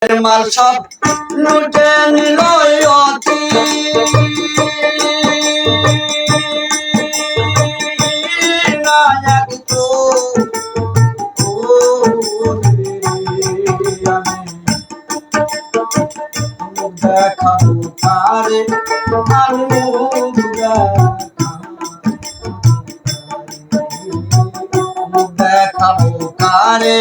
মাল সব লুটে নিল অতি নায়ক তো দেখাবো তারে দেখাবো কারে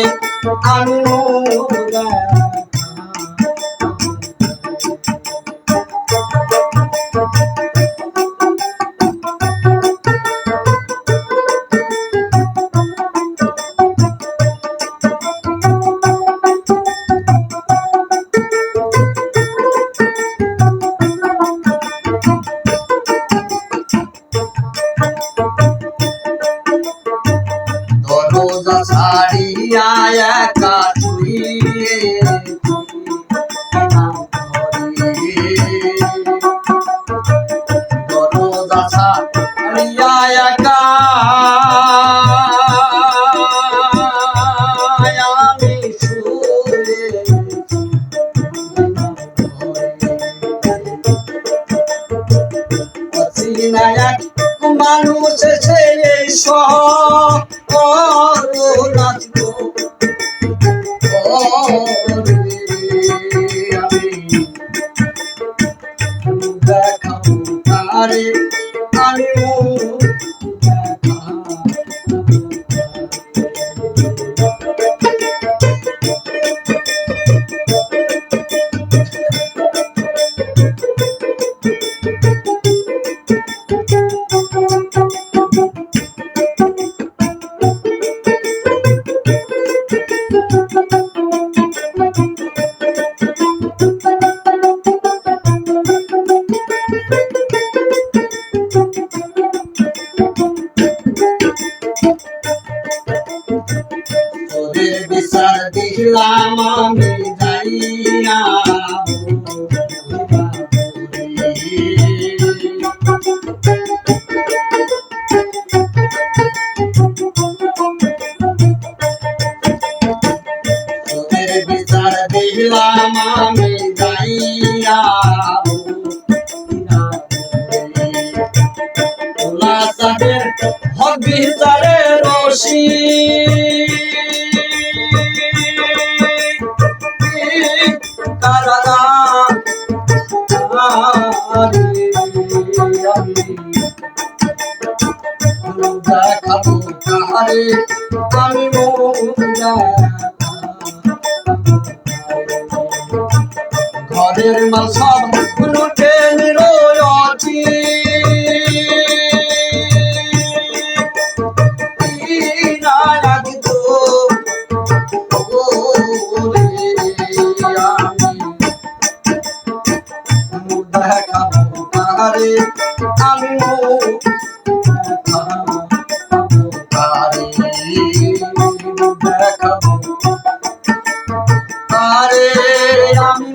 দরজা ছাড়িয়া একা শুইয়ে দরজা ছাড়িয়া একা আমি শুয়ে অচিনা এক মানুষ এসে এই দেখাবো তারে ওদের বিচার দিলাম আমি যাইয়া ওদের বিচার দিলাম আমি যাইয়া হক বিচারে রশি দেখাবো কারে আমি ঘরের মাল সব লুটে নিল অতি নায়ক তো দেখাবো কারে আমি দেখাবো কারে আমি